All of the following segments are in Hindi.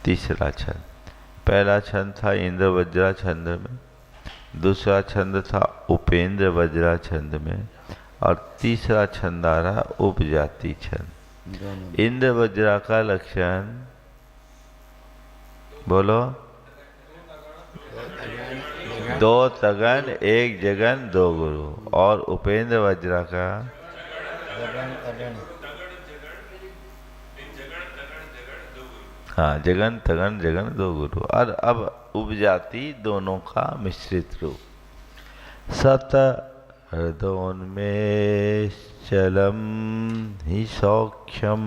तीसरा छंद। पहला छंद था इंद्र वज्रा छंद में, दूसरा छंद था उपेंद्र वज्रा छंद में, और तीसरा छंद आ रहा उपजाति छंद। इंद्र वज्रा का लक्षण बोलो। दो तगन एक जगन दो गुरु। और उपेंद्र वज्रा का हाँ, जगन तगन जगन दो गुरु। और अब उपजाति दोनों का मिश्रित रूप। सत हृदयोन्मेषचलम हि सौख्यम।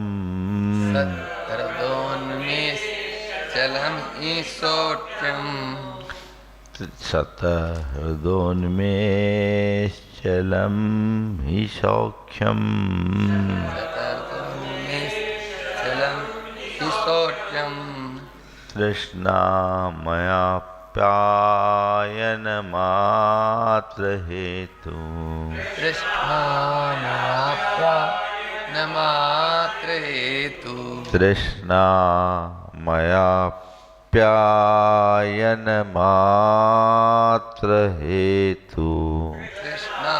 चलम ही सौख्यम। सत हृदयोन्मेषचलम हि सौख्यम। चलम ही सौख्यम। तृष्णा मया प्यायन मात्र हेतु। तृष्णा मया प्यायन मात्र हेतु। तृष्णा मया प्यायन मात्र हेतु। तृष्णा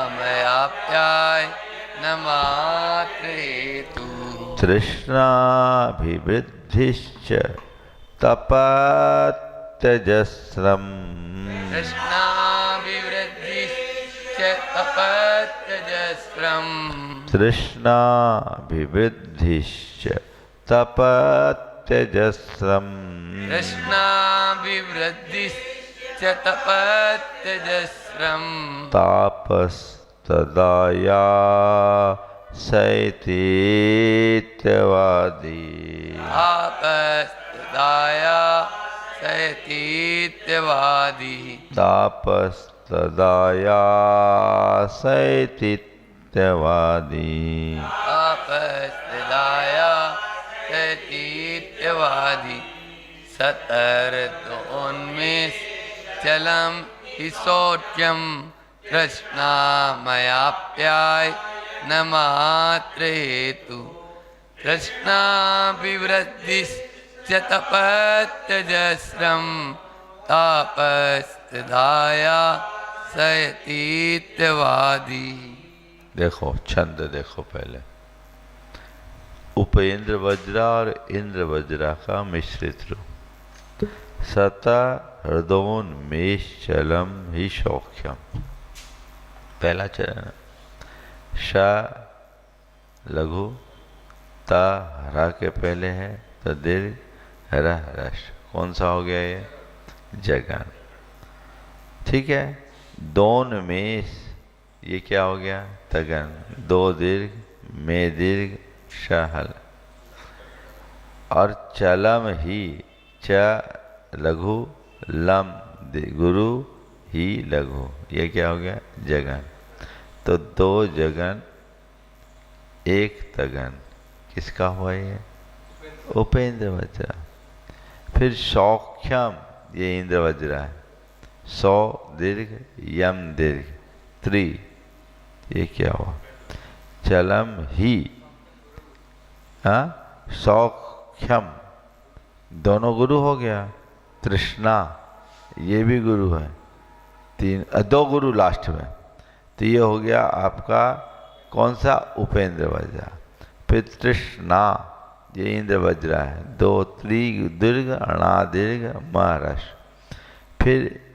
मया प्यायन मात्र हेतु। तृष्णाभिवृद्धिश्च तपत्यजस्रम। तृष्णाभिवृद्धिश्च तपत्यजस्रम। तृष्णाभिवृद्धिश्च तपत्यजस्रम। तृष्णाभिवृद्धिश्च तपत्यजस्रम। तापस्तदाया सैतीत्यवादी। तापस्तदाया सैतीत्यवादी। तापस्तदाया सैतीत्यवादी। तापस्तदाया सैतीत्यवादी। सतर्दोन्मेषचलम हि सौख्यम। तृष्णा मयाप्याय न मात्र हेतु। तृष्णाभिवृद्धिश्च तपत्यजस्रम। तापस्तदाया सैतीत्यवादी। देखो छंद देखो पहले। उपेंद्र वज्रा और इंद्र वज्रा का मिश्रित रूप। सता हृदयोन्मेषचलम ही सौख्यम। पहला चरण। श लघु, त हरा के पहले है, तो दीर्घ, हरा हरस। कौन सा हो गया ये? जगन। ठीक है। दोन मेष, ये क्या हो गया? तगन। दो दीर्घ, में दीर्घ, शहल। और चलम ही, च लघु, लम गुरु, ही लघु। ये क्या हो गया? जगन। तो दो जगन एक तगन किसका हुआ ये? उपेंद्र वज्रा। फिर सौख्यम, ये इंद्र वज्रा है। सौ दीर्घ, यम दीर्घ, त्रि, ये क्या हुआ? चलम ही, हाँ, सौख्यम, दोनों गुरु हो गया। तृष्णा, ये भी गुरु है। तीन, दो गुरु लास्ट में। तो ये हो गया आपका कौन सा? उपेंद्र वज्रा। फिर तृष्णा, ये इंद्र वज्रा है। दो त्रि दीर्घ, अणा दीर्घ, महरस। फिर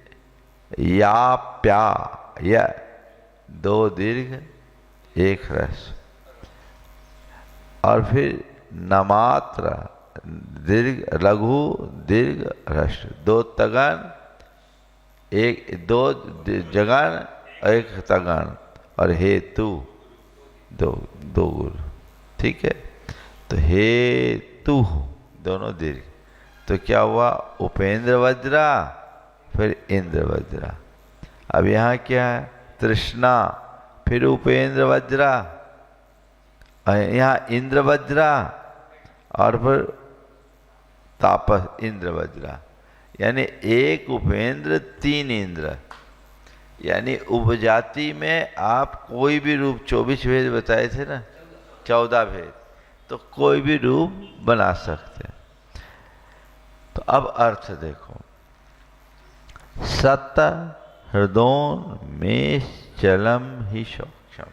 या प्या, या दो दीर्घ एक रस। और फिर नमात्र, दीर्घ लघु दीर्घ रस। दो तगन एक, दो जगन एक तगन, और हेतु दो दो गुरु। ठीक है। तो हेतु दोनों दीर्घ। तो क्या हुआ? उपेंद्र वज्रा, फिर इंद्र वज्रा। अब यहाँ क्या है? तृष्णा, फिर उपेंद्र वज्रा, यहाँ इंद्र वज्रा, और फिर तापस इंद्र वज्रा। यानी एक उपेंद्र तीन इंद्र। यानी उपजाति में आप कोई भी रूप, 24 भेद बताए थे ना, 14 भेद, तो कोई भी रूप बना सकते हैं। अब अर्थ देखो, सत हृदोन्मेष चलम ही सौख्यम।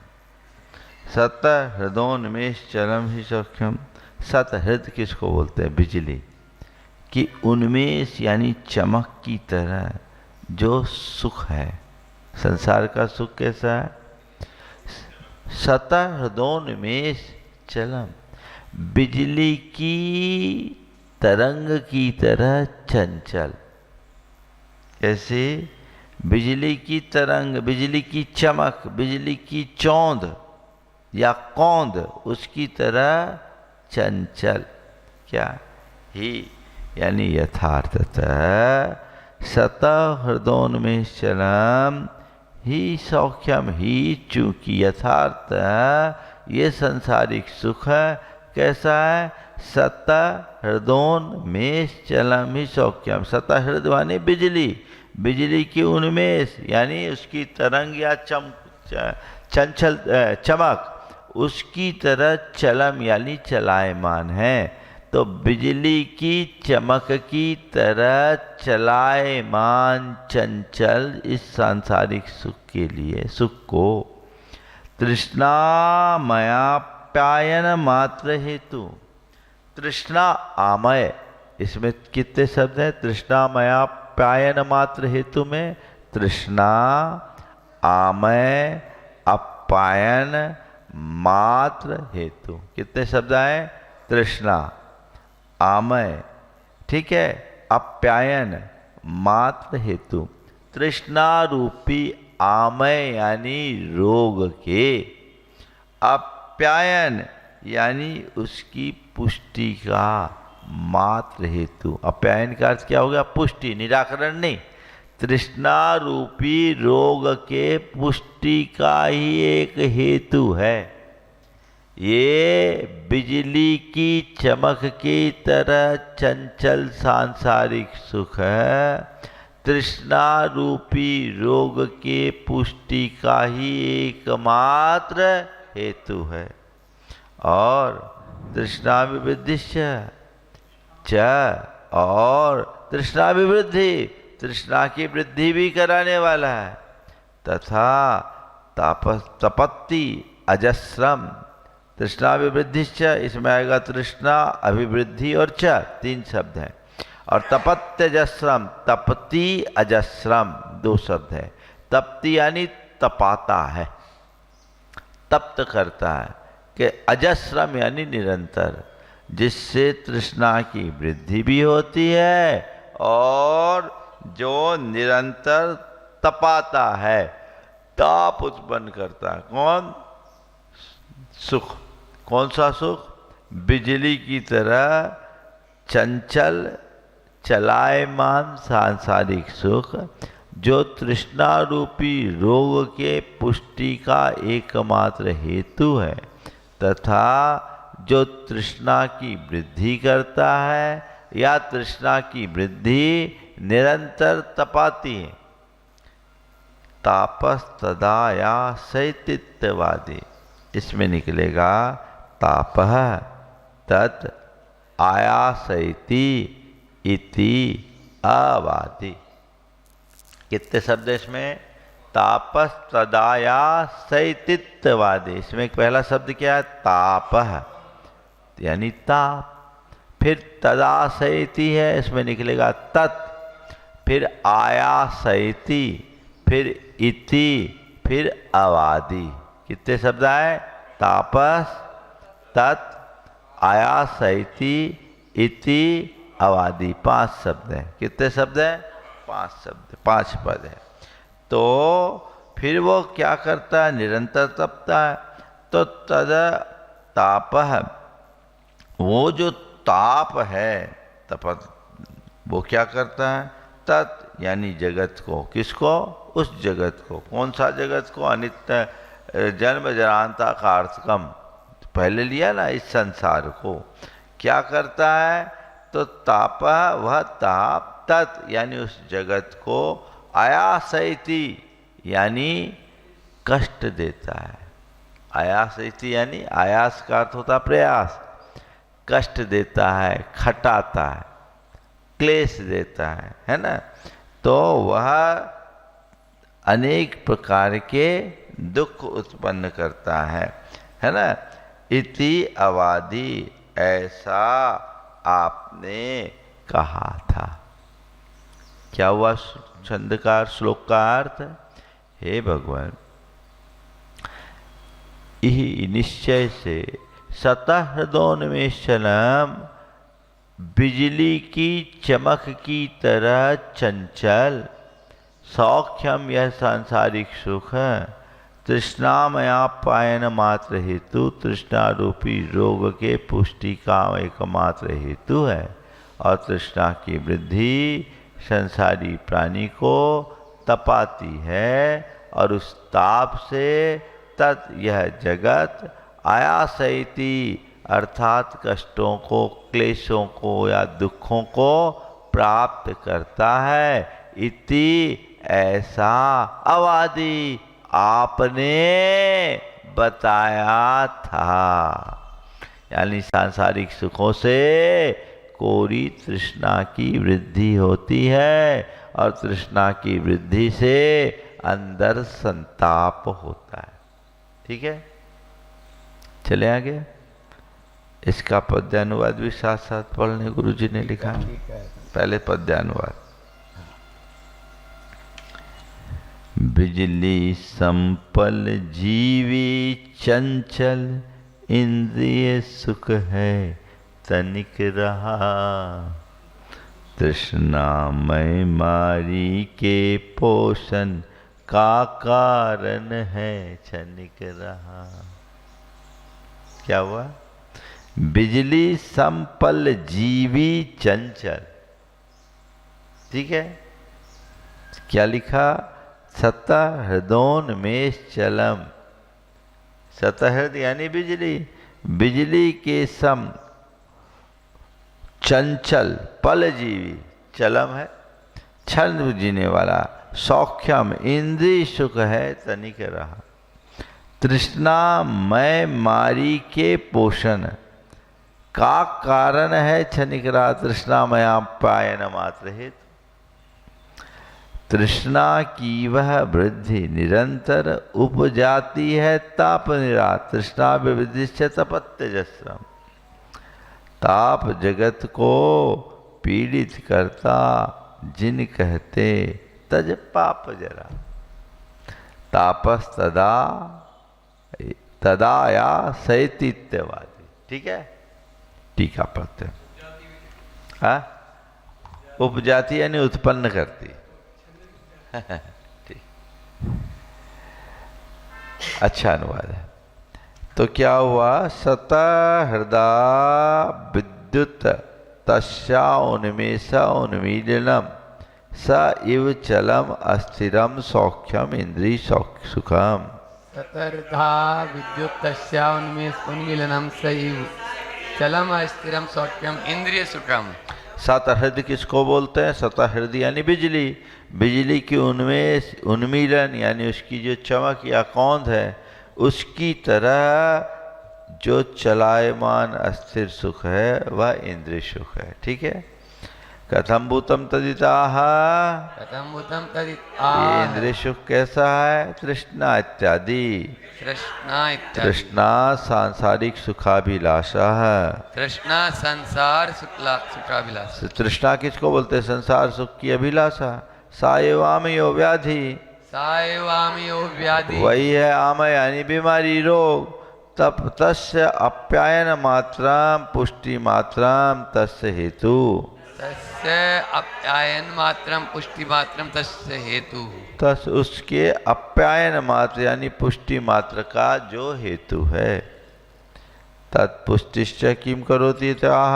सत हृदोन्मेष चलम ही सौख्यम। सत हृदय किसको बोलते हैं? बिजली कि उन्मेष यानी चमक की तरह जो सुख है। संसार का सुख कैसा है? सत हृदोन्मेष चलम, बिजली की तरंग की तरह चंचल। कैसे? बिजली की तरंग, बिजली की चमक, बिजली की चौंध या कौंध उसकी तरह चंचल। क्या? ही यानी यथार्थतः सत हृदोन्मेष चलम ही सौख्यम। ही चूंकि यथार्थ ये सांसारिक सुख है। कैसा है? सत हृदोन्मेष चलम ही सौख्यम। सत हृदय माने बिजली, बिजली की उन्मेष यानी उसकी तरंग या चंचल चमक उसकी तरह चलम यानी चलायमान है। तो बिजली की चमक की तरह चलायमान चंचल इस सांसारिक सुख के लिए, सुख को तृष्णा मयाप्यायन मात्र हेतु। तृष्णा आमय, इसमें कितने शब्द हैं? तृष्णा मयाप्यायन मात्र हेतु में तृष्णा, आमय, अप्यायन, मात्र हेतु, कितने शब्द आए? तृष्णा, आमय, ठीक है, अप्यायन, मात्र हेतु। तृष्णा रूपी आमय यानी रोग के, अप्यायन यानी उसकी पुष्टि का मात्र हेतु। अप्यायन का अर्थ क्या हो गया? पुष्टि, निराकरण नहीं। तृष्णा रूपी रोग के पुष्टि का ही एक हेतु है। ये बिजली की चमक की तरह चंचल सांसारिक सुख है, तृष्णा रूपी रोग के पुष्टि का ही एकमात्र हेतु है। और तृष्णा विवृद्धिश्च च, और तृष्णा विवृद्धि, तृष्णा की वृद्धि भी कराने वाला है। तथा तपत्ति अजस्रम, तृष्णा विवृद्धिश्च, इसमें आएगा तृष्णा, अभिवृद्धि और च, तीन शब्द हैं। और तपत्यजस्रम, तपति अजस्रम, दो शब्द है। तपति यानी तपाता है, तप्त करता है, कि अजस्रम यानी निरंतर, जिससे तृष्णा की वृद्धि भी होती है और जो निरंतर तपाता है, ताप उत्पन्न करता है। कौन? सुख। कौन सा सुख? बिजली की तरह चंचल चलायमान सांसारिक सुख, जो तृष्णा रूपी रोग के पुष्टि का एकमात्र हेतु है, तथा जो तृष्णा की वृद्धि करता है या तृष्णा की वृद्धि निरंतर तपाती है। तापस तदाया सैतित्यवादी, इसमें निकलेगा तापः तत् आयासैति इति अवादि। कितने शब्द इसमें? तापस तदाया सैतित्यवादी। इसमें एक पहला शब्द क्या है? तापः यानी ताप, फिर तदासैति है, इसमें निकलेगा तत्, फिर आयासैति, फिर इति, फिर अवादि। कितने शब्द आए? तापस, तत्, आयासैति, इति, अवादि, 5 शब्द हैं। कितने शब्द हैं? 5 शब्द, 5 पद है। तो फिर वो क्या करता है? निरंतर तपता है। तो तद तापः, वो जो ताप है तपत, वो क्या करता है? तत् यानी जगत को, किसको? उस जगत को। कौन सा जगत को? अनित्य जन्म जरांता कार्तकम, पहले लिया ना, इस संसार को क्या करता है? तो ताप, वह ताप, तत् यानी उस जगत को, आयासैति यानी कष्ट देता है। आयासैति यानी आयास का अर्थ होता प्रयास, कष्ट देता है, खटाता है। क्लेश देता है ना। तो वह अनेक प्रकार के दुख उत्पन्न करता है ना। इति अवादि, ऐसा आपने कहा था। क्या हुआ छंद का श्लोक का अर्थ? हे भगवान, निश्चय से सतह हृदयोन्मेषणम, बिजली की चमक की तरह चंचल, सौख्यम यह सांसारिक सुख, तृष्णामयापायन मात्र हेतु, तृष्णा रूपी रोग के पुष्टि का एकमात्र हेतु है। और तृष्णा की वृद्धि संसारी प्राणी को तपाती है और उस ताप से तत् यह जगत आयासयति, अर्थात कष्टों को, क्लेशों को या दुखों को प्राप्त करता है। इति, ऐसा अवादि, आपने बताया था। यानी सांसारिक सुखों से कोरी तृष्णा की वृद्धि होती है और तृष्णा की वृद्धि से अंदर संताप होता है। ठीक है, चले आगे। इसका पद्यानुवाद भी साथ साथ पढ़ने गुरु जी ने लिखा। पहले पद्यानुवाद। बिजली संपल जीवी चंचल, इंद्रिय सुख है तनिक रहा, तृष्णामय मारी के पोषण का कारण है क्षणिक रहा। क्या हुआ? बिजली संपल जीवी चंचल। ठीक है, क्या लिखा? सतह हृदयोन्मेष चलम। सतह हृदय यानी बिजली, बिजली के सम चंचल, पल जीवी, चलम है क्षण जीने वाला, सौख्यम इंद्रिय सुख है तनिक रहा, तृष्णा मय मारी के पोषण का कारण है क्षणिक रहा, तृष्णा मया पायन मात्र हेतु। तृष्णा की वह वृद्धि निरंतर उपजाती है ताप निरा, तृष्णा विवृद्धि से तपत्यजस्रम। ताप जगत को पीड़ित करता, जिन कहते तज पाप जरा, तापस तदा तदाया सैतित्यवादी। ठीक है, टीका पढ़ते हैं। हाँ, उपजाती यानी उत्पन्न करती। ठीक, अच्छा अनुवाद है। तो क्या हुआ? सतः हृदय विद्युत तस्या उन्मेष उन्मीलनम स इव चलम अस्थिरम सौख्यम इंद्रिय सुखम। सतर्धा विद्युत तस्या उन्मेष उन्मीलनम स इव चलम अस्थिरम सौख्यम इंद्रिय सुखम। सतहृदय किसको बोलते हैं? सतहृदय यानी बिजली, बिजली की उन्मेष उन्मीलन यानी उसकी जो चमक या कौंध है, उसकी तरह जो चलायमान अस्थिर सुख है वह इंद्रिय सुख है। ठीक है, कथम भूतम तदिताह, कथम भूतम ये तदिताह, इंद्रिय सुख कैसा है? तृष्णा इत्यादि। तृष्णा इत्यादि। तृष्णा सांसारिक सुखाभिलाषा है। तृष्णा संसार सुखाभिलाष। तृष्णा किसको बोलते हैं? संसार सुख की अभिलाषा। सायवामयो व्याधि, सायवामियो व्याधि, वही है आम यानी बीमारी, रोग। तप तस्य अप्यायन मात्राम पुष्टि मात्राम तस्य हेतु, तस्य अप्यायन मात्रम पुष्टि मात्रम तस्य हेतु। तस उसके अप्यायन मात्र यानी पुष्टि मात्र का जो हेतु है। तत्पुष्टिश्च किम करोति ताह,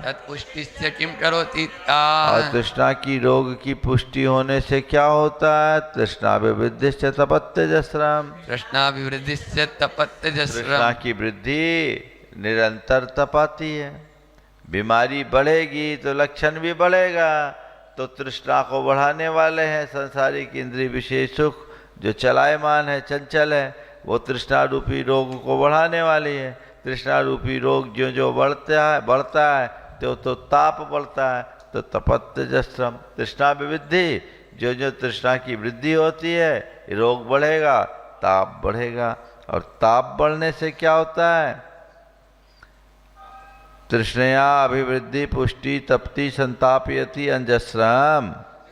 तत्पुष्टिश्च किम करोति और ताह। तृष्णा की रोग की पुष्टि होने से क्या होता है? तृष्णा विवृद्धिश्च तपत्यजस्रम, तृष्णाभिवृद्धिश्च तपत्यजस्रम। तृष्णा की वृद्धि निरंतर तपाती है। बीमारी बढ़ेगी तो लक्षण भी बढ़ेगा, तो तृष्णा को बढ़ाने वाले हैं संसारिक इंद्रिय विशेष सुख, जो चलायमान है, चंचल है, वो तृष्णा रूपी रोग को बढ़ाने वाली है। तृष्णा रूपी रोग जो जो बढ़ता है त्यों तो ताप बढ़ता है। तो तपत्यजस्रम तृष्णा विवृद्धि, जो जो तृष्णा की वृद्धि होती है रोग बढ़ेगा, ताप बढ़ेगा। और ताप बढ़ने से क्या होता है? तृष्णया अभिवृद्धि पुष्टि तप्ति संतापयति अंजस्रम।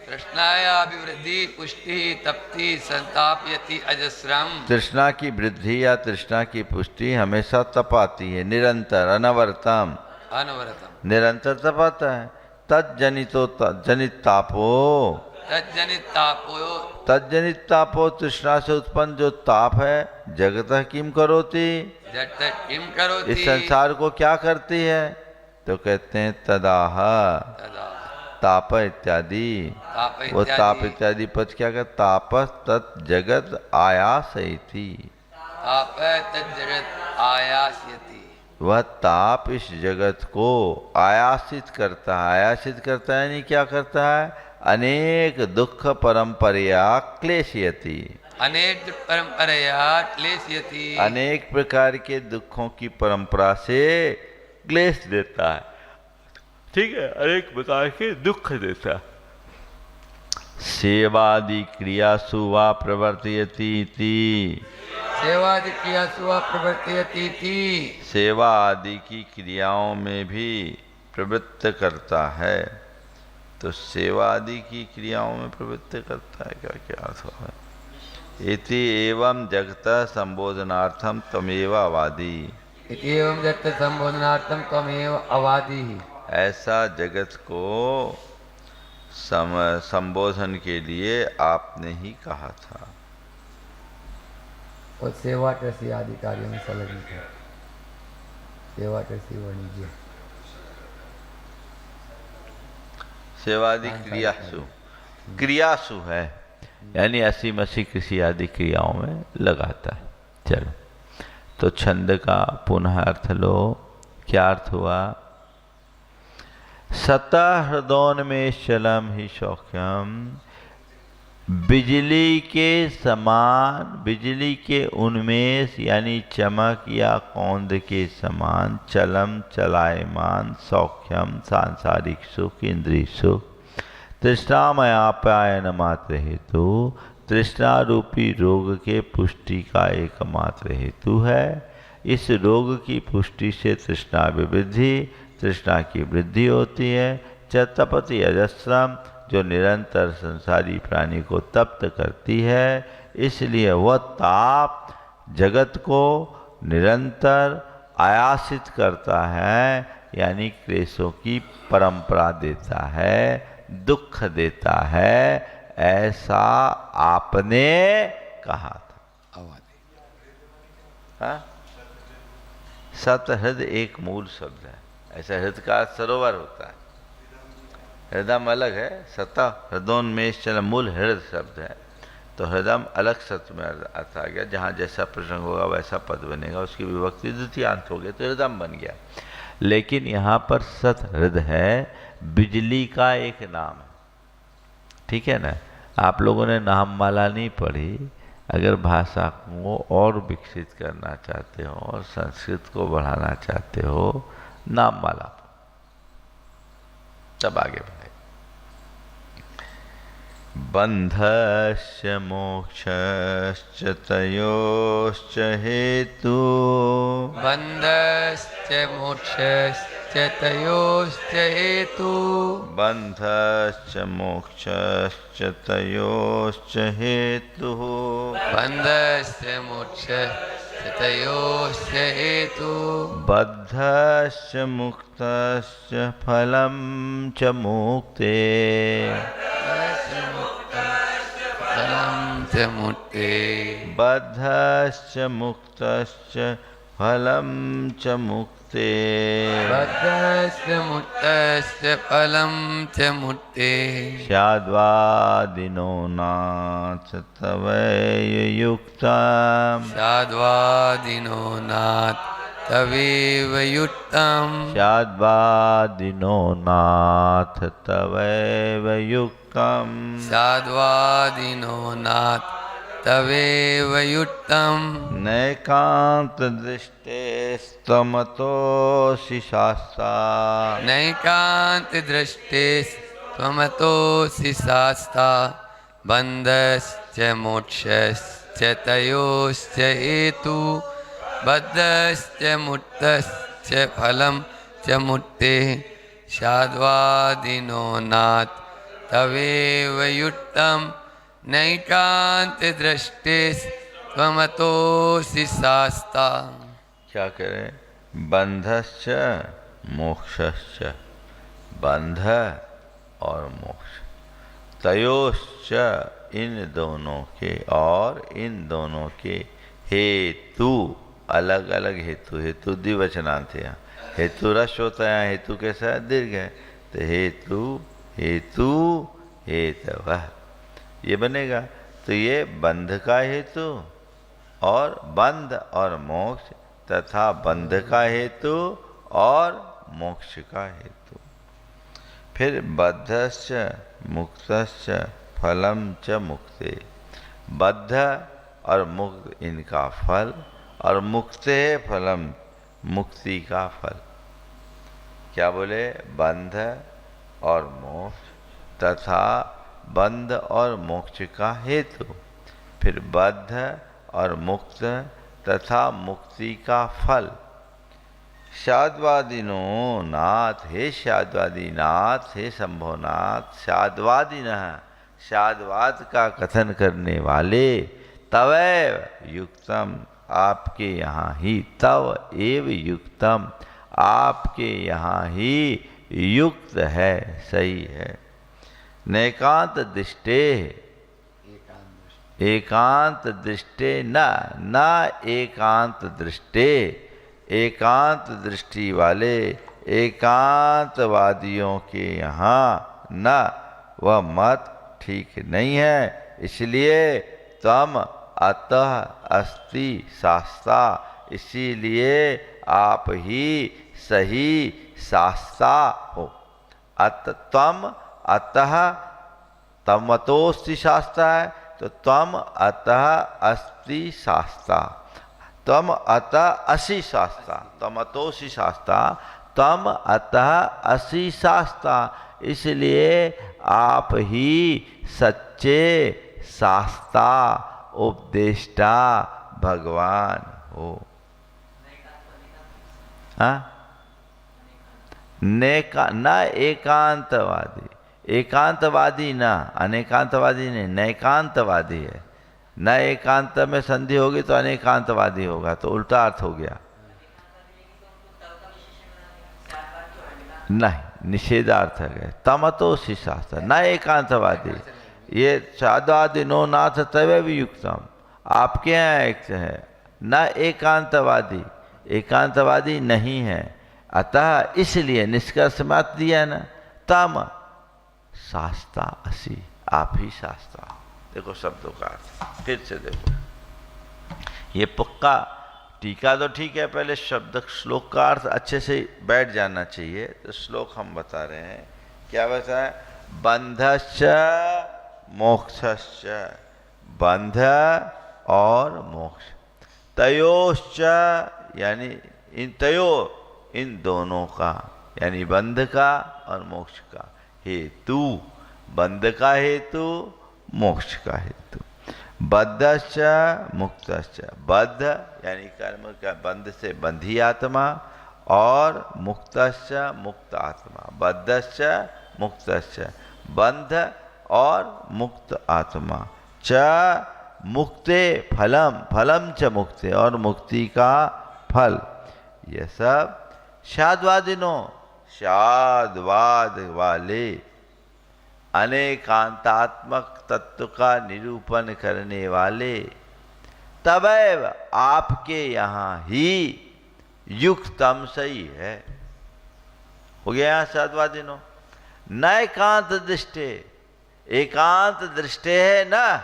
तृष्णाया अभिवृद्धि पुष्टि तप्ति संतापयति अजस्रम। तृष्णा की वृद्धि या तृष्णा की पुष्टि हमेशा तपाती है, निरंतर अनवरतम, अनवरतम। निरंतर तपाता है। तज्जनितो जनित तापो, तज्जनित तापो, तज्जनित तापो, तृष्णा से उत्पन्न जो ताप है, जगतः किम करोति, जगत किम करोति, इस संसार को क्या करती है? तो कहते हैं तदाह तदा ताप इत्यादि। ताप वो ताप इत्यादि, इत्यादि पद क्या कहते? तापस तत् जगत आयासयति, ताप तज्जगत आयास्यति। वह ताप इस जगत को आयासित करता है। आयासित करता है यानी क्या करता है? अनेक दुख परंपरया क्लेशयति, अनेक परंपरया क्लेशयति, अनेक प्रकार के दुखों की परंपरा से क्लेश देता है। ठीक है, अनेक प्रकार के दुख देता। सेवादि क्रियासु वा प्रवर्तयति इति, सेवादि क्रियासु वा प्रवर्तयति इति, सेवा आदि की क्रियाओं में भी प्रवृत्त करता है। तो सेवा आदि की क्रियाओं में प्रवृत्त करता है, क्या क्या अर्थ है? इति एवं जगत संबोधनार्थम त्वमेव अवादी, इति एवं जगत संबोधनार्थम त्वमेव अवादी। ऐसा जगत को संबोधन के लिए आपने ही कहा था। और सेवा कृषि आदि कार्यों में संलग्न है। सेवा कृषि वाणिज्य, सेवादि क्रियासु, क्रियासु है यानी ऐसी मसी कृषि आदि क्रियाओं में लगाता है। चलो, तो छंद का पुनः अर्थ लो। क्या अर्थ हुआ? सतः हृदयोन्मेषलम ही सौख्यम, बिजली के समान, बिजली के उन्मेष यानी चमक या कौंद के समान, चलम चलायमान, सौख्यम सांसारिक सुख, इंद्रिय सुख, तृष्णामयापायन मात्र हेतु, तृष्णा रूपी रोग के पुष्टि का एकमात्र हेतु है। इस रोग की पुष्टि से तृष्णा विवृद्धि, तृष्णा की वृद्धि होती है। च तपति अजस्रम, जो निरंतर संसारी प्राणी को तप्त करती है, इसलिए वह ताप जगत को निरंतर आयासित करता है, यानी क्लेशों की परंपरा देता है, दुख देता है। ऐसा आपने कहा था। हाँ? सतहृद एक मूल शब्द है। ऐसा हृदय का सरोवर होता है, हृदय अलग है, सतह हृदयोन्मेष चल मूल हृदय शब्द है। तो हृदय अलग सत्य में अर्थ आ गया, जहाँ जैसा प्रसंग होगा वैसा पद बनेगा, उसकी विभक्ति द्वितीयांत हो गया तो हृदय बन गया। लेकिन यहाँ पर सत हृदय है, बिजली का एक नाम है। ठीक है ना? आप लोगों ने नाम माला नहीं पढ़ी। अगर भाषा को और विकसित करना चाहते हो और संस्कृत को बढ़ाना चाहते हो, नाम माला तब आगे बढ़े। बंधश्च मोक्षश्च तयोश्च हेतु, बंधश्च मोक्षश्च तयोश्च हेतु, बंधश्च मोक्षश्च तयोश्च हेतु, बंधश्च मोक्षश्च तयोश्च हेतु, बद्धश्च मुक्तश्च फलं च मुक्ते, फलं च मुक्ते, बद्धश्च मुक्तश्च फलं च मुक्ते, बद्धश्च मुक्तश्च फलं च मुक्ते, स्याद्वादिनो नाथ तवैयुक्तम्, स्याद्वादिनो नाथ तवेव युक्तम्, स्याद्वादिनो नाथ तवैव युक्तम्, स्याद्वादिनो नाथ तवेव युक्तं नैकांत दृष्टेस्तमतोऽसि शास्ता नैकान्तदृष्टे त्वमतोऽसि शास्ता बन्धश्च मोक्षश्च तयोश्च हेतु बद्धश्च मुक्तश्च फलं च मुक्तेः शाद्वादिनो नाथ तवेव युक्तं नैकान्तदृष्टे त्वमतोऽसि शास्ता। क्या करें? बंधश्च मोक्षश्च, बंध और मोक्ष, तयोश्च इन दोनों के, और इन दोनों के हेतु, अलग अलग हेतु, हेतु द्विवचनांत है यहाँ, हेतु रस होता है, हेतु के साथ दीर्घ है, तो हेतु हेतु हेतवः ये बनेगा। तो ये बंध का हेतु और बंध और मोक्ष तथा बंध का हेतु और मोक्ष का हेतु। फिर बद्धश्च मुक्तश्च फलम च मुक्ते, बद्ध और मुक्त इनका फल, और मुक्ते फलम मुक्ति का फल। क्या बोले? बंध और मोक्ष तथा बंध और मोक्ष का हेतु, फिर बद्ध और मुक्त तथा मुक्ति का फल। शाद्वादिनो नाथ, हे शाद्वादी नाथ, हे शंभोनाथ, शाद्वादिनः शाद्वाद का कथन करने वाले, तवैव युक्तम आपके यहाँ ही, तव एव युक्तम आपके यहाँ ही युक्त है, सही है। नैकांत दृष्टे, एकांत दृष्टे न, न एकांत दृष्टे, एकांत दृष्टि वाले एकांतवादियों के यहाँ न, वह मत ठीक नहीं है, इसलिए तम अतः अस्ति शास्ता, इसीलिए आप ही सही शास्ता हो। तम अतः, तमतोस्ति शास्ता है तो तम अतः अस्ति शास्ता, तम अतः असि शास्ता, तमतोसि शास्ता, तम अतः असि शास्ता, इसलिए आप ही सच्चे शास्ता उपदेष्टा भगवान हो। न एकांतवादी, एकांतवादी न, अनेकांतवादी नहीं, नैकांतवादी है। न एकांत में संधि होगी तो अनेकांतवादी होगा, तो उल्टा अर्थ हो गया। नहीं, निषेधार्थ है। तमतोसि शास्त्र न एकांतवादी, ये शाद्वादिनो नाथ तवैव युक्तम आपके यहाँ एक है, न एकांतवादी, एकांतवादी नहीं है। अतः इसलिए निष्कर्ष मत दिया ना, तम शास्ता असि, आप ही शास्ता। देखो शब्दों का अर्थ फिर से देखो, ये पक्का टीका तो ठीक है, पहले शब्द श्लोक का अर्थ अच्छे से बैठ जाना चाहिए। तो श्लोक हम बता रहे हैं, क्या बताया? बंधश्च मोक्षश्च, बंध और मोक्ष, तयोश्च यानी इन तयो, इन दोनों का यानी बंध का और मोक्ष का हेतु, बंध का हेतु मोक्ष का हेतु, बद्धश्च मुक्तश्च, बद्ध यानी कर्म का बंध से बंधी आत्मा, और मुक्तश्च मुक्त आत्मा, बद्धश्च मुक्तश्च बंध और मुक्त आत्मा, च मुक्ते फलम, फलम च मुक्ते और मुक्ति का फल। ये सब शाद्वादिनो, शाद्वाद वाले अनेकांतात्मक तत्व का निरूपण करने वाले, तवैव आपके यहाँ ही युक्तम सही है। हो गया यहाँ शाद्वादिनो। न एकांत दृष्टे, एकांत दृष्टे है न,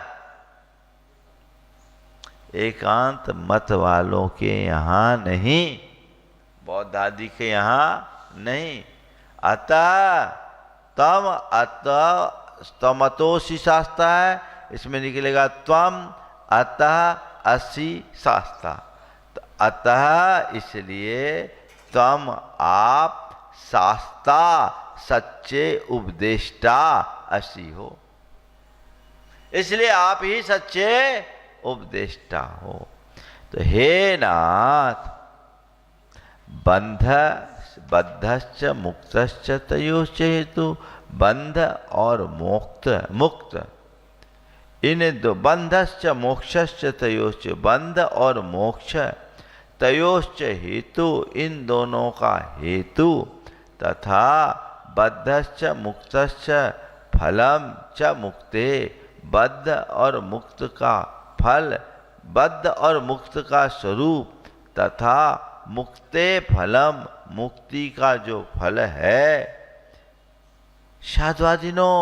एकांत मत वालों के यहाँ नहीं, बौद्ध आदि के यहाँ नहीं। अतः तम, अतः तमतोसि शास्ता है, इसमें निकलेगा त्वम अतः असि शास्ता। तो अतः इसलिए तुम आप शास्ता सच्चे उपदेष्टा असि हो, इसलिे आप ही सच्चे उपदेष्टा हो। तो हे नाथ, बद्धश्च मुक्तश्च तयोश्च हेतु, बंध और मुक्त इन दो, बंधश्च मोक्षश्च तयोश्च, बंध और मोक्ष, तयोश्च हेतु इन दोनों का हेतु, तथा बद्धश्च मुक्तश्च फलम च मुक्ते, बद्ध और मुक्त का फल, बद्ध और मुक्त का स्वरूप, तथा मुक्ते फलम मुक्ति का जो फल है। साधुवादिनों,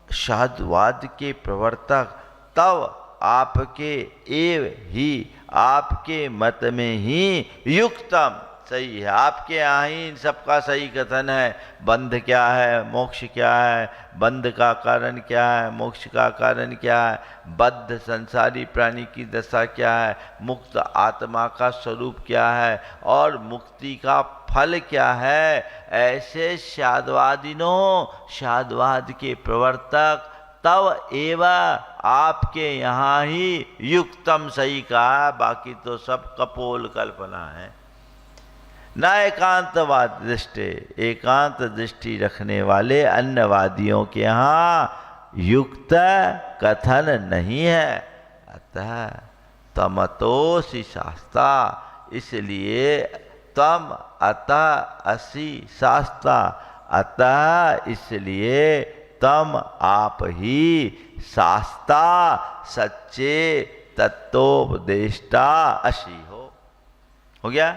साधुवाद के प्रवर्तक तब आपके एव ही, आपके मत में ही युक्तम सही है, आपके यहाँ ही इन सबका सही कथन है। बंध क्या है, मोक्ष क्या है, बंध का कारण क्या है, मोक्ष का कारण क्या है, बद्ध संसारी प्राणी की दशा क्या है, मुक्त आत्मा का स्वरूप क्या है, और मुक्ति का फल क्या है। ऐसे साधुवादिनों, साधुवाद के प्रवर्तक तब एवं आपके यहाँ ही युक्तम सही कहा, बाकी तो सब कपोल कल्पना है। न एकांतवाद दृष्टि, एकांत दृष्टि रखने वाले अन्यवादियों के यहाँ युक्त कथन नहीं है। अतः तमतोसि शास्ता, इसलिए तम अतः असि शास्ता, अतः इसलिए तम आप ही शास्ता सच्चे तत्वोपदेष्टा असि हो गया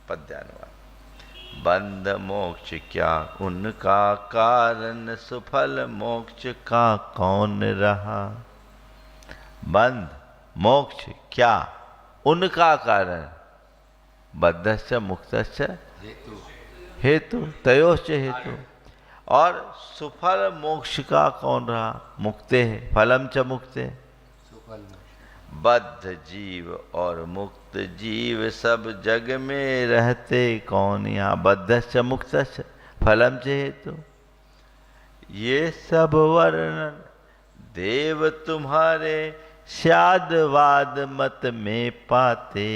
पद्यानुवाद। बंध मोक्ष क्या उनका कारण, सुफल मोक्ष का कौन रहा। बंध मोक्ष क्या उनका कारण, बद्धश्च मुक्तश्च हेतु, तयोश्च हेतु, और सुफल मोक्ष का कौन रहा, मुक्ते है, फलम च मुक्ते। बद्ध जीव और मुक्त जीव सब जग में रहते कौन, यहाँ बद्धश्च मुक्तश्च फलम च हेतु। ये सब वर्णन देव तुम्हारे साधुवाद मत में पाते,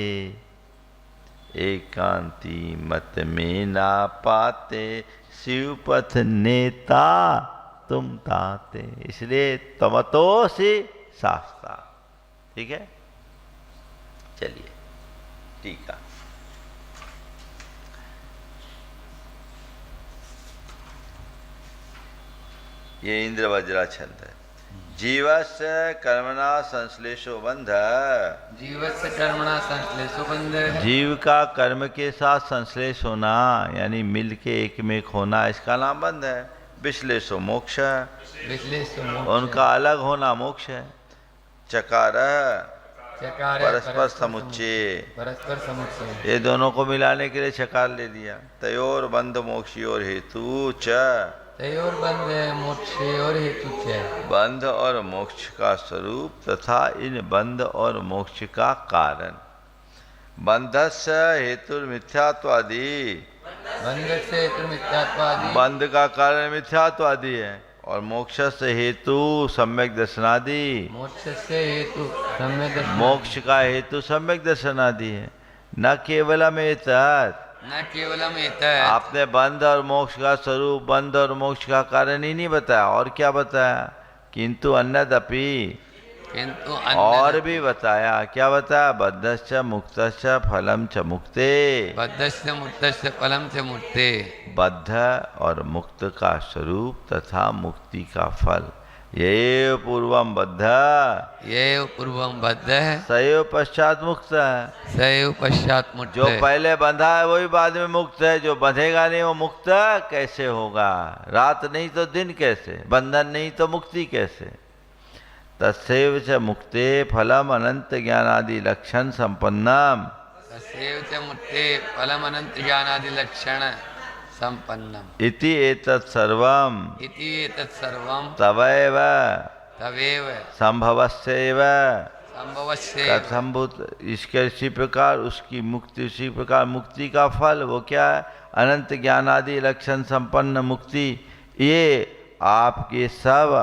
एकांती मत में ना पाते, शिवपथ नेता तुम ताते। इसलिए तमतोसि शास्ता। ठीक है, चलिए ठीक है। ये इंद्र वज्रा छंद है। जीवस्य कर्मणा संश्लेषो बंध, जीवस्य कर्मणा संश्लेषो बंध, जीव का कर्म के साथ संश्लेष होना यानी मिल के एक में एक होना, इसका नाम बंध है। विश्लेषो मोक्ष, विश्लेषो मोक्ष, उनका अलग होना मोक्ष है। चकार परस्पर समुच्चय, परस्पर समुच्चय, ये दोनों को मिलाने के लिए चकार ले लिया। तयोर बंध मोक्षयोर हेतु च, तयोर बंध मोक्ष और हेतु च, बंध और मोक्ष का स्वरूप तथा इन बंध और मोक्ष का कारण। बंधस्य हेतु मिथ्यात्वादि, बंध से हेतु मिथ्यात्वादि, बंध का कारण मिथ्यात्वादि है, और मोक्ष से हेतु सम्यक दर्शनादि, मोक्ष से हेतु सम्यक दर्शनादि, मोक्ष का हेतु सम्यक दर्शनादि है। न केवलम एतत्, न केवलम एतत्, आपने बंध और मोक्ष का स्वरूप, बंध और मोक्ष का कारण ही नहीं बताया, और क्या बताया, किंतु अन्यदपि, किंतु और भी बताया। क्या बताया, बद्धश्च मुक्तश्च फलम च मुक्ते, बद्धस्य मुक्तस्य फलम च मुक्ते, बद्ध और मुक्त का स्वरूप तथा मुक्ति का फल। ये पूर्वम बद्ध, ये पूर्वम बद्ध, सैव पश्चात मुक्त है। सैव पश्चात मुक्त, जो पहले बंधा है वही बाद में मुक्त है, जो बंधेगा नहीं वो मुक्त कैसे होगा। रात नहीं तो दिन कैसे, बंधन नहीं तो मुक्ति कैसे। तस्यैव च मुक्ते फलम अनंत ज्ञानादि लक्षण संपन्नम, तस्यैव च मुक्ते फलम अनंत ज्ञानादि लक्षण संपन्नम, इति एतत् सर्वम इति एतत् सर्वम तवैव तवेव संभवस्यैव संभवस्य कथमभूत, इसके इसी प्रकार उसकी मुक्ति, उसी प्रकार मुक्ति का फल वो क्या है? अनंत ज्ञानादि लक्षण संपन्न मुक्ति। ये आपके सब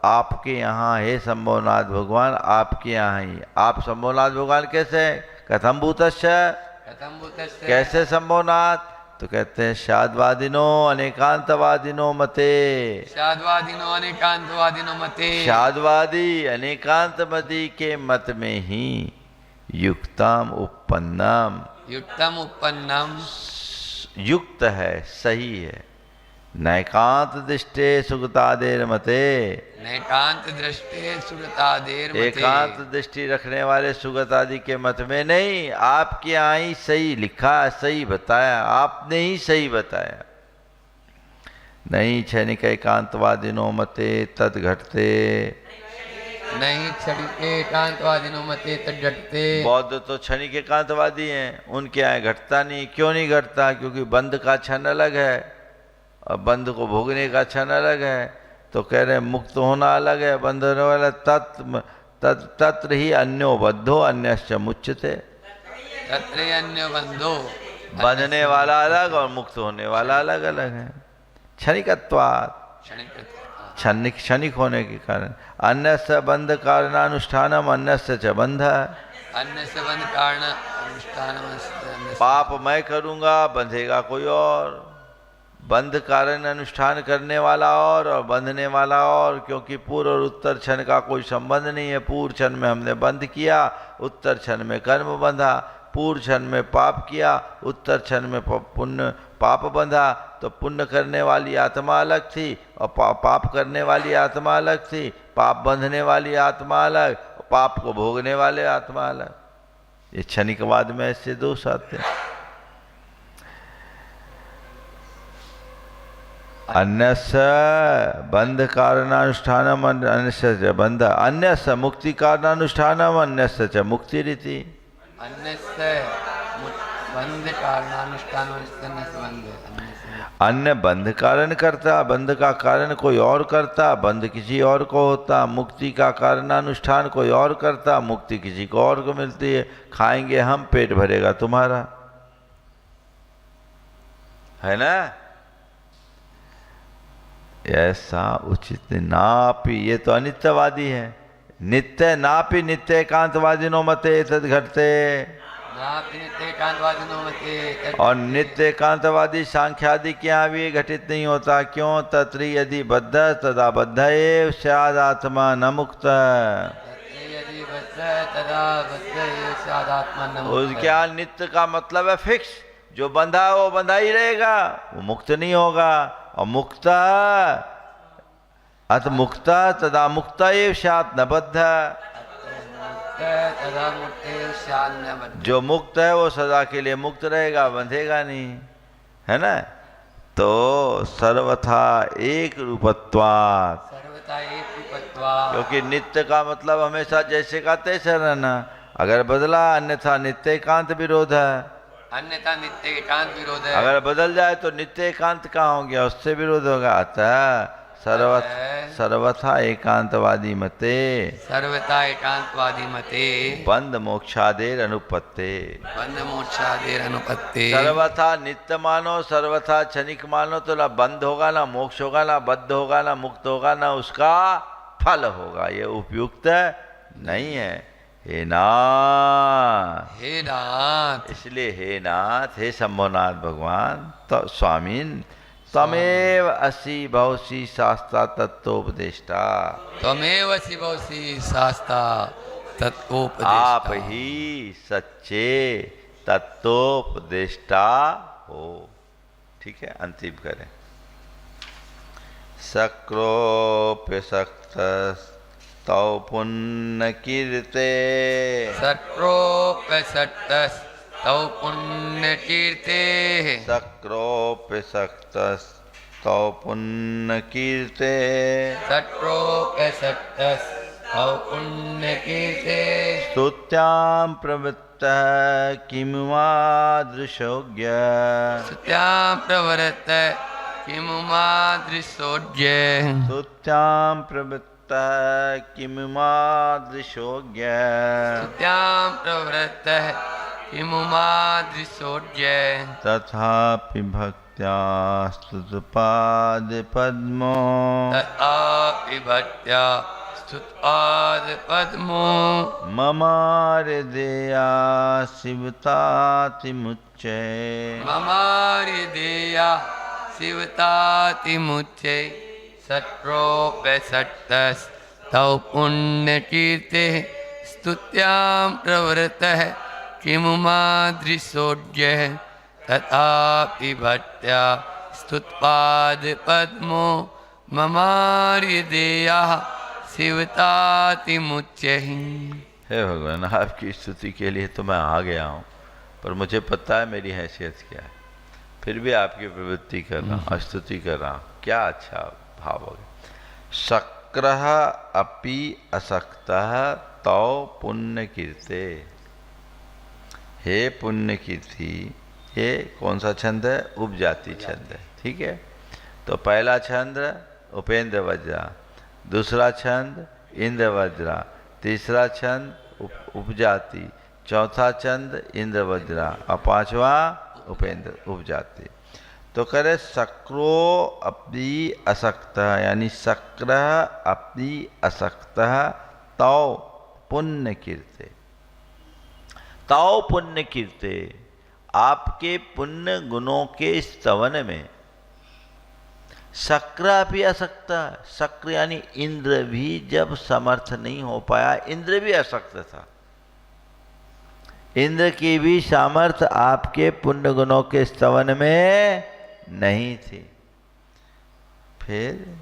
आपके यहाँ है शंभुनाथ भगवान, आपके यहाँ ही। आप शंभुनाथ भगवान कैसे? कथम भूतस्य, कथम भूतस्य कैसे शंभुनाथ? तो कहते हैं शाद्वादिनो अनेकांतवादिनो मते। शाद्वादिनो अनेकांतवादिनो मते। शाद्वादी अनेकांतवादी के मत में ही युक्तम उपपन्नम, युक्तम उपन्नम युक्त है, सही है। नैकांत दृष्टे सुगतादेर मते, नैकांत दृष्टे सुगतादेर मते। एकांत दृष्टि रखने वाले सुगत आदि के मत में नहीं, आपके यहाँ ही सही लिखा, सही बताया, आपने ही सही बताया। नहीं क्षणिक एकांतवादिनो मते तद घटते, नहीं क्षणिक एकांतवादिनो मते तद घटते। बौद्ध तो क्षणिक एकांतवादी हैं, उनके यहाँ घटता नहीं। क्यों नहीं घटता? क्योंकि बंध का क्षण अलग है और बंध को भोगने का क्षण अलग है। तो कह रहे हैं मुक्त होना अलग है, बंध होने वाला तत्र ही अन्यो बद्धो अन्यश्च मुच्यते। तत्र अन्य बंधो, बंधने वाला अलग और मुक्त होने वाला अलग अलग है। क्षणिकत्वात्, क्षणिक होने के कारण। अन्यस्य बंध कारणानुष्ठानम अन्यस्य च बंध, अन्य से बंध कारण अनुष्ठान। पाप मैं करूँगा बंधेगा कोई और, बंध कारण अनुष्ठान करने वाला और बंधने वाला और। क्योंकि पूर्व और उत्तर क्षण का कोई संबंध नहीं है। पूर्व क्षण में हमने बंध किया, उत्तर क्षण में कर्म बंधा। पूर्व क्षण में पाप किया, उत्तर क्षण में पुण्य पाप बंधा। तो पुण्य करने वाली आत्मा अलग थी और पाप करने वाली आत्मा अलग थी। पाप बंधने वाली आत्मा अलग, पाप को भोगने वाले आत्मा अलग। ये क्षणिकवाद में ऐसे दोष आते हैं। अन्यस्य बंध कारणानुष्ठानम अन्यस्य च बंध, अन्यस्य मुक्ति कारणानुष्ठानम अन्यस्य च मुक्ति रीति। अन्य से बंध कारणानुष्ठान, अन्य बंध कारण करता, बंध का कारण कोई और करता, बंध किसी और को होता। मुक्ति का कारणानुष्ठान कोई और करता, मुक्ति किसी को और को मिलती है। खाएंगे हम, पेट भरेगा तुम्हारा, है ना? ऐसा उचित नापि, ये तो अनित्यवादी है। नित्य नापि नित्य एकांतवादिनो मते तद घटते, और नित्य एकांतवादी सांख्यादि के यहाँ भी घटित नहीं होता। क्यों? तत्री यदि बद्ध तदा बद्ध एव स्याद् आत्मा न मुक्त। क्या नित्य का मतलब है फिक्स, जो बंधा है वो बंधा ही रहेगा, वो मुक्त नहीं होगा। और मुक्त अत मुक्त तदा मुक्त एव स्यात् न बद्ध, जो मुक्त है वो सदा के लिए मुक्त रहेगा, बंधेगा नहीं, है ना? तो सर्वथा एक रूपत्वात्, क्योंकि नित्य का मतलब हमेशा जैसे का तैसे रहना। अगर बदला अन्यथा नित्य एकांत विरोध है, अन्यथा नित्य एकांत विरोध है। अगर बदल जाए तो नित्य एकांत कहाँ हो गया? उससे विरोध होगा। अतः सर्वथा एकांतवादी मते, सर्वथा एकांतवादी मते बंध मोक्षादेर अनुपत्ते, बंध मोक्षादेर अनुपत्ते। सर्वथा नित्य मानो, सर्वथा क्षणिक मानो तो ना बंध होगा, ना मोक्ष होगा, ना बद्ध होगा, ना मुक्त होगा, ना उसका फल होगा। ये उपयुक्त नहीं है। हे नाथ, हे नाथ, इसलिए हे नाथ, हे शंभुनाथ भगवान, तो स्वामीन त्वमेव असि भवसि शास्ता तत्वोपदेष्टा, त्वमेव शिवसि शास्ता तत्वोपदेष्टा। आप ही सच्चे तत्वोपदेष्टा हो। ठीक है, अंतिम करें। सक्रोप्य सक्तस् तौ पुण्य कीर्ते, सक्रोप्य सक्तस् तौ पुण्य कीर्ते, सक्रोप्य सक्तस् तौ पुण्य कीर्ते, सक्रोप्य सक्तस् तौ पुण्य कीर्ते। स्तुत्यां प्रवृत्तः किमु मादृशोऽज्ञ, स्तुत्यां प्रवृत्तः किमु मादृशोऽज्ञ, स्तुत्यां प्रवृत्तः प्रवृत्तः किमुमादृशोऽज्ञ स्तुत्यां प्रवृत्तः किमुमादृशोऽज्ञ तथापि भक्त्या स्तुतपादपद्मो तथापि भक्त्या स्तुत्पादपद्मो ममार्देया शिवतातिमुच्चे ममार्देया शिवतातिमुच्चे सत्रोपसक्तस्तौ पुण्यकीर्तेः स्तुत्यां प्रवृत्तः किमुमादृशोऽज्ञः तथापि भक्त्या स्तुत्पादपद्मो ममार्देयः शिवतातिमुच्यैः। हे भगवान, आपकी स्तुति के लिए तो मैं आ गया हूँ, पर मुझे पता है मेरी हैसियत क्या है, फिर भी आपकी प्रवृत्ति कर रहा हूँ, स्तुति कर रहा हूँ। क्या अच्छा भाव हो गया। शक्रः अपि असक्तः तौ पुण्य कीर्ते। हे पुण्य कीर्ति, ये कौन सा छंद है? उपजाति छंद है, ठीक है। तो पहला छंद उपेंद्र वज्रा, दूसरा छंद इंद्र वज्रा, तीसरा छंद उपजाति, चौथा छंद इंद्र वज्रा और पांचवा उपेंद्र उपजाति। तो करे शक्रो अपि असक्तः, यानी शक्र अपि असक्तः तौ पुण्य कीर्ते। तौ पुण्य कीर्ते, आपके पुण्य गुणों के स्तवन में शक्र भी असक्त, शक्र यानी इंद्र भी जब समर्थ नहीं हो पाया, इंद्र भी असक्त था, इंद्र की भी सामर्थ्य आपके पुण्य गुणों के स्तवन में नहीं थी। फिर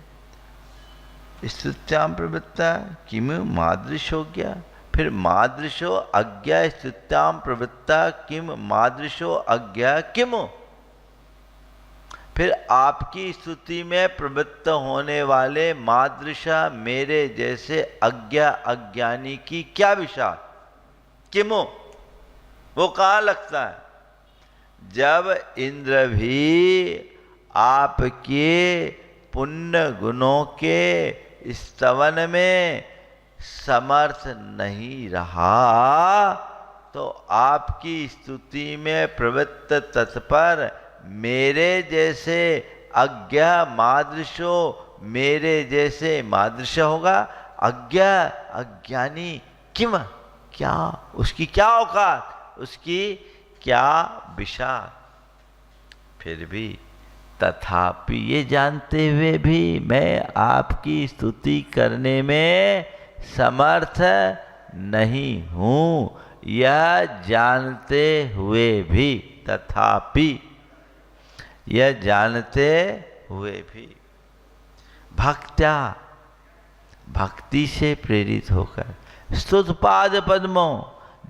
स्तुत्यां प्रवृत्ता किमु मादृशो गया, फिर मादृशो अज्ञा स्तुत्यां प्रवृत्ता किम मादृशो अज्ञा किमु, फिर आपकी स्तुति में प्रवृत्त होने वाले मादृशा मेरे जैसे अज्ञा अज्ञानी की क्या विशाल, किमु वो कहाँ लगता है? जब इंद्र भी आपके पुण्य गुणों के स्तवन में समर्थ नहीं रहा, तो आपकी स्तुति में प्रवृत्त तत्पर मेरे जैसे अज्ञा मादृशो मेरे जैसे मादृश होगा। अज्ञा अज्ञानी किम, क्या उसकी क्या औकात, उसकी क्या विशाल। फिर भी तथापि ये जानते हुए भी मैं आपकी स्तुति करने में समर्थ नहीं हूँ, यह जानते हुए भी, तथापि यह जानते हुए भी भक्त्या, भक्ति से प्रेरित होकर स्तुत पाद पद्मों,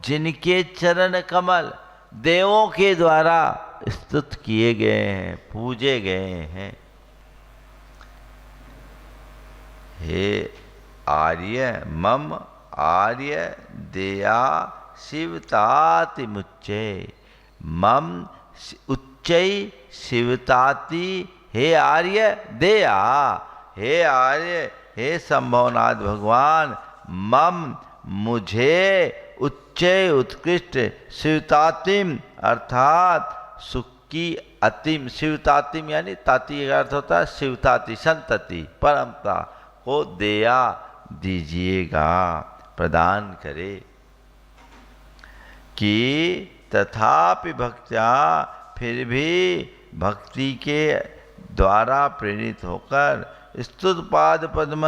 जिनके चरण कमल देवों के द्वारा स्तुत किए गए हैं, पूजे गए हैं। हे आर्य मम आर्य देया शिवताति मुच्चे, मम उच्चै शिवताति, हे आर्य देया, हे आर्य हे संभवनाथ भगवान, मम मुझे उच्च उत्कृष्ट शिवतातिम अर्थात सुख की अतिम, शिवतातिम यानी ताति का अर्थ होता है शिवताति संतति परमता को देया दीजिएगा, प्रदान करे। कि तथापि भक्त्या, फिर भी भक्ति के द्वारा प्रेरित होकर स्तुत पाद पद्म,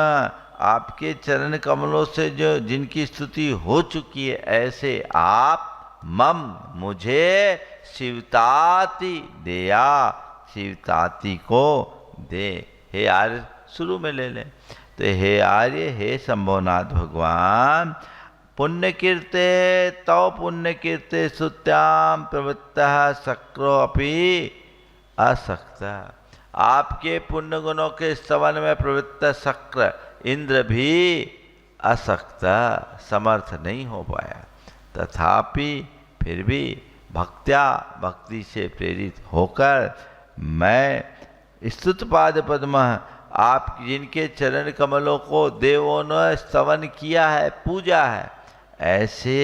आपके चरण कमलों से जो जिनकी स्तुति हो चुकी है, ऐसे आप मम मुझे शिवताति देया, शिवताति को दे। हे आर्य शुरू में ले लें, तो हे आर्य हे संभवनाथ भगवान, पुण्य कीर्ते तौ पुण्य कीर्ते स्तुत्यां प्रवृत्तः शक्रो अपि असक्ता, आपके पुण्य गुणों के स्तवन में प्रवृत्त शक्र इंद्र भी असक्त, समर्थ नहीं हो पाया। तथापि फिर भी भक्त्या, भक्ति से प्रेरित होकर मैं स्तुत पाद पद्म, आप जिनके चरण कमलों को देवों ने स्तवन किया है, पूजा है, ऐसे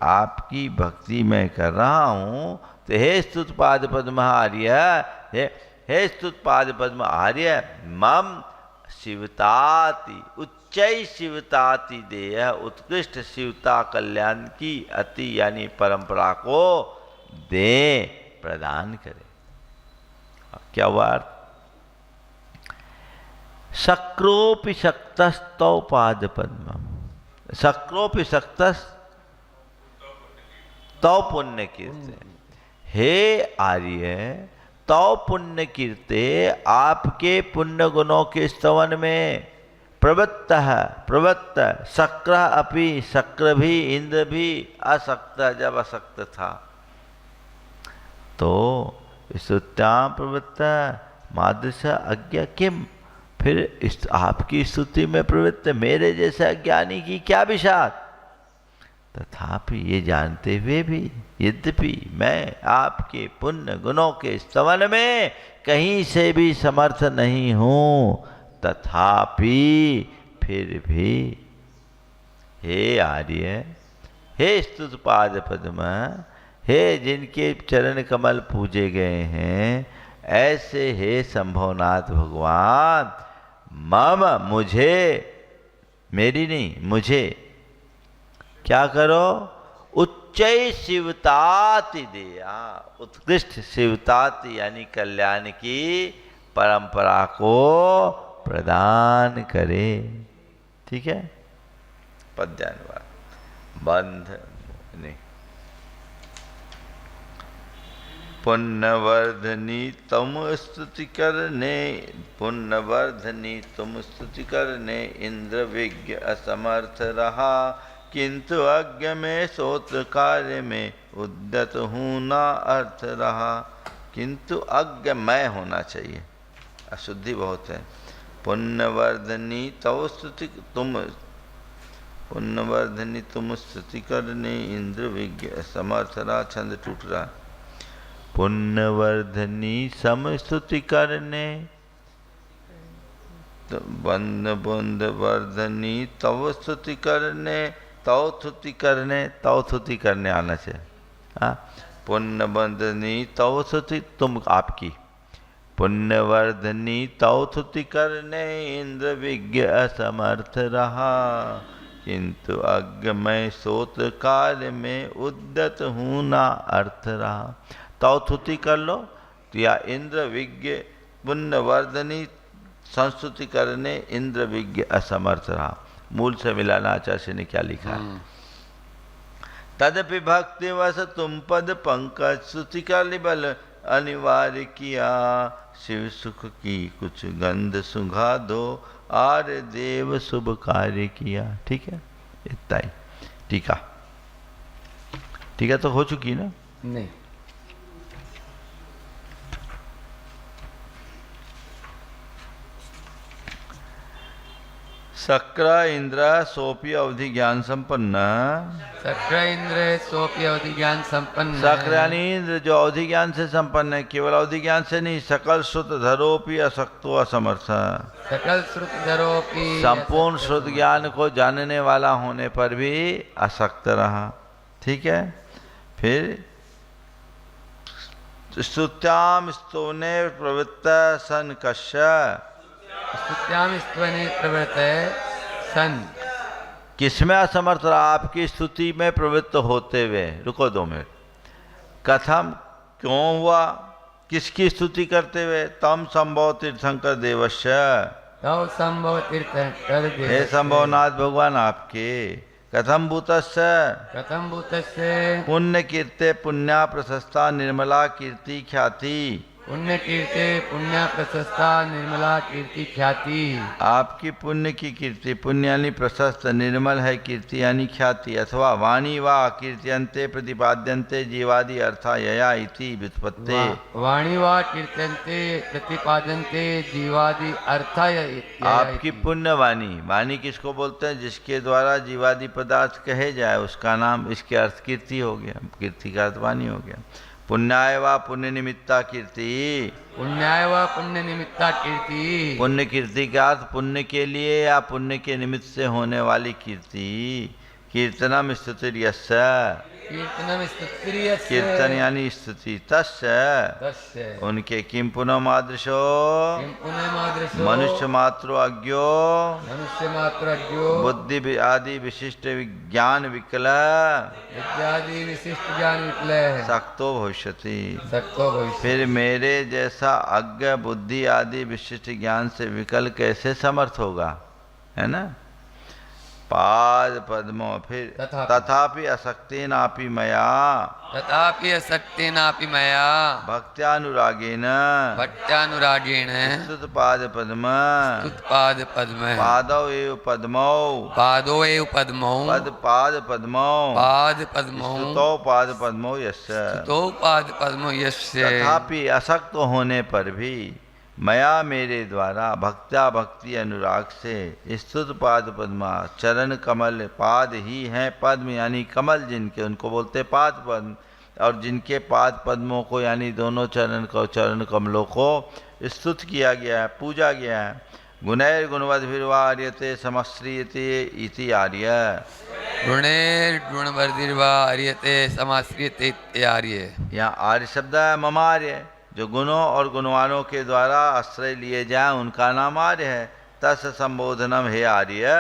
आपकी भक्ति मैं कर रहा हूँ। तो हे स्तुतपाद पद्म आर्य, हे स्तुतपाद पद्म आर्य, मम शिवताति उच्चै शिवताति देय, उत्कृष्ट शिवता कल्याण की अति यानी परंपरा को दे, प्रदान करे। क्या हुआ अर्थ? शक्रोपि शक्तस्तौ पाद पद्म, शक्रोपि शक्तस तौ पुण्य कीर्ते, हे आर्य तौ पुण्य कीर्ते, आपके पुण्य गुणों के स्तवन में प्रवृत्त शक्र अपि, शक्र भी, इंद्र भी असक्त, जब असक्त था तो स्तुत्याम प्रवृत्त मादृश अज्ञा किम, फिर इस आपकी स्तुति में प्रवृत्त मेरे जैसे अज्ञानी की क्या विषाद। तथापि ये जानते हुए भी, यद्यपि मैं आपके पुण्य गुणों के स्तवन में कहीं से भी समर्थ नहीं हूँ, तथापि फिर भी हे आर्य, हे स्तुतपाद पद्म, हे जिनके चरण कमल पूजे गए हैं, ऐसे हे संभवनाथ भगवान, मम मुझे, मेरी नहीं मुझे क्या करो, उच्चै शिवताति देया, उत्कृष्ट शिवताति यानी कल्याण की परंपरा को प्रदान करे। ठीक है, पद्यानुवाद। बंध नहीं, पुण्यवर्धनी तुम स्तुति करने, पुण्यवर्धनी तुम स्तुति करने, इंद्र विज्ञ असमर्थ रहा, किंतु अज्ञ में सोत्र कार्य में उद्यत हूँ ना अर्थ रहा। किंतु अज्ञ मैं होना चाहिए, अशुद्धि बहुत है। पुण्यवर्धनी तव स्तुति तुम, पुण्यवर्धनी तुम स्तुति करने, इंद्र विज्ञ समर्थ रहा, छंद टूट रहा। पुण्यवर्धनी सम स्तुति करने, बंद बुंद वर्धनी तव स्तुति करने, तव स्तुति करने, तव स्तुति करने आना चाहिए। हाँ, पुण्य बंधनी तव स्तुति तुम आपकी, पुण्यवर्धनी तव स्तुति करने, इंद्र विज्ञ असमर्थ रहा, किंतु अज्ञ मैं सोत्र कार्य में उद्यत हूँ ना अर्थ रहा। तव स्तुति कर लो तो या इंद्र विज्ञ पुण्यवर्धनी संस्तुति करने, इंद्र विज्ञ असमर्थ रहा। मूल से मिलाना आचार्य ने क्या लिखा है? तदपि भक्ति वश तुम पद पंकज स्तुति कर बल अनिवार्य किया, शिव सुख की कुछ गंध सुंघा दो, आर्य देव शुभ कार्य किया। ठीक है, इतना ही। टीका, टीका तो हो चुकी ना? नहीं, शक्र इंद्र सोपी अवधि ज्ञान संपन्न, शक्र इंद्र सोपी अवधि ज्ञान संपन्न, शक्र यानी इंद्र जो अवधि ज्ञान से संपन्न है, केवल अवधि ज्ञान से नहीं, सकल श्रुत धरोपी असक्तो असमर्थ, सकल श्रुत धरोपी संपूर्ण श्रुत ज्ञान को जानने वाला होने पर भी असक्त रहा। ठीक है, फिर स्तुत्याम स्तोने प्रवृत्त सन कश्य, स्तुत्याम स्तवने प्रवृत्त सन, किसमें असमर्थ रहा? आपकी स्तुति में प्रवृत्त होते हुए। रुको 2 मिनट। कथम, क्यों हुआ? किसकी स्तुति करते हुए? तम संभव तीर्थंकर देवस्य, तव संभव तीर्थंकर देवस्य, हे संभवनाथ भगवान आपके। कथम भूतस्य, कथम भूतस्य, पुण्य कीर्ते पुण्या प्रशस्ता निर्मला कीर्ति ख्याति, पुण्य कीर्ति पुण्य प्रशस्ता निर्मला कीर्ति ख्याति, आपकी पुण्य की कीर्ति, पुण्य यानी प्रशस्त, निर्मल है कीर्ति यानी ख्याति, अथवा वाणी वा कीर्त्यन्ते प्रतिपाद्यन्ते जीवादि अर्था यया इति व्युत्पत्ते, वाणी वा कीर्त्यन्ते प्रतिपाद्यन्ते जीवादि अर्था यया। आपकी पुण्य वाणी, वाणी किसको बोलते हैं? जिसके द्वारा जीवादि पदार्थ कहे जाए उसका नाम, इसके अर्थ कीर्ति हो गया, कीर्ति का अर्थ वाणी हो गया। पुण्याय वा पुण्य निमित्ता कीर्ति। पुण्याय व पुण्य निमित्ता कीर्ति। पुण्य कीर्ति का अर्थ पुण्य के लिए या पुण्य के निमित्त से होने वाली कीर्ति। कीर्तनम स्तुतिर्यस्य, कीर्तनम स्तुतिर्यस्य, कीर्तन यानी स्तुति, तस्य तस्य उनके किम पुनः मादृशो, किं पुनः मादृशो, मनुष्य मात्र अज्ञो, मनुष्य मात्रज्ञो, बुद्धि आदि विशिष्ट विज्ञान विकल, इत्यादि विशिष्ट ज्ञान विकलय सक्तो भविष्यति। सक्तो भविष्य। फिर मेरे जैसा अज्ञ बुद्धि आदि विशिष्ट ज्ञान से विकल कैसे समर्थ होगा, है ना। पाद पद्मों, फिर तथापि असक्ति नापि मया, तथापि असक्तेनापि मया, भक्त्यानुरागेन, भक्त्यानुरागेण, स्तुत पाद पद्म, स्तुतपाद पद्म, पादौ एव पद्मौ, पादो एव पद्मौ, पाद पद्मौ, पाद पद्मौ, स्तुतौ पाद पद्मौ यस्य। स्तुतौ पाद पद्मौ यस्य। तथापि असक्त होने पर भी मया मेरे द्वारा भक्त्या भक्ति अनुराग से स्तुत पाद पद्मा, चरण कमल पाद ही हैं, पद्म यानी कमल जिनके, उनको बोलते पाद पद्म, और जिनके पाद पद्मों को यानी दोनों चरण कमलों को स्तुत किया गया है, पूजा गया है। गुणैर गुणवद्भिर्वा आर्यते समश्रियते इति आर्य, गुणैर गुणवर्धिर्वा आर्यते समाश्रियते इति आर्य। यहाँ आर्य शब्द है ममार्य, जो गुणों और गुणवानों के द्वारा आश्रय लिए जाए उनका नाम आर्य है। तस् संबोधनम हे आर्य,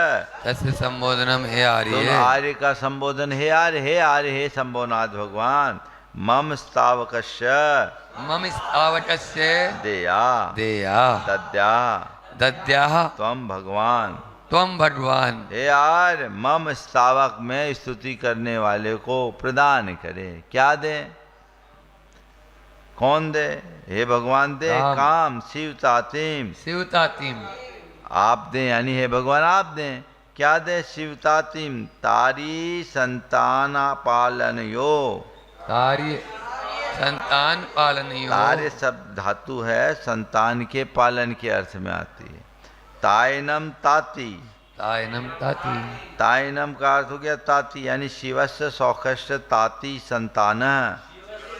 तस्य संबोधनम हे आर्य, दोनों आर्य का संबोधन हे आर्य, हे आर्य, हे शंभोनाथ भगवान। मम स्तावकस्य, मम स्थावकस्य, देया देया, दद्या दद्याः, त्वं भगवान। त्वं भगवान। हे आर्य, मम स्तावक में स्तुति करने वाले को प्रदान करे। क्या दे, कौन दे, हे भगवान दे, काम शिव तातिम, शिव तातिम, आप दें, यानी हे भगवान आप दें। क्या दे, शिव तातिम, तारी संतान पालन यो, तारी संतान पालन यो। तारे शब्द धातु है, संतान के पालन के अर्थ में आती है। तायनम ताति, तायनम ताति, तायनम का अर्थ हो गया ताति, यानी शिवस्य सौखस्य ताति संतान,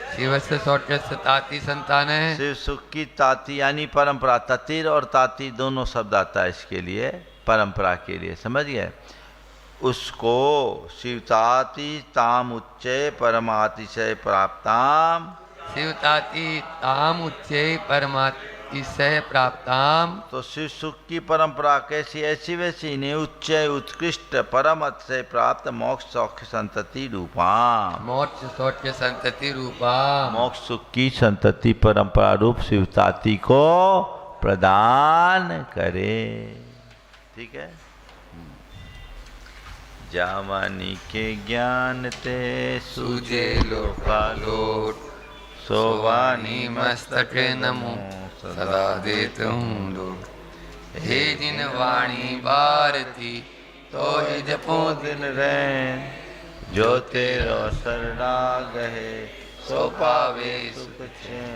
शिवस्य सौख्यस्य ताति संतान है। शिव सुख की ताति यानी परंपरा, ततिर और ताति दोनों शब्द आता है इसके लिए, परंपरा के लिए, समझ गए। उसको शिवताति ताम उच्चय परमातिशय प्राप्ताम, शिवताति ताम उच्चै परमातिशय प्राप्ताम। तो शिव सुख की परंपरा कैसी, ऐसी वैसी नहीं, उच्च उत्कृष्ट परम अतिशय प्राप्त मोक्ष सौख्य संतति रूपा, मोक्ष सौख्य संतति रूपा, मोक्ष सुख की संतति परंपरा रूप शिवताति को प्रदान करे। ठीक है। जामानी के ज्ञान ते सूझे लोकालोट, सोवानी मस्तके नमो सदा देतुं लोट। हे जिन वाणी भारती तो ही जपो दिन रैन, जो तेरो शरणागत है सो पावे सुख चैन।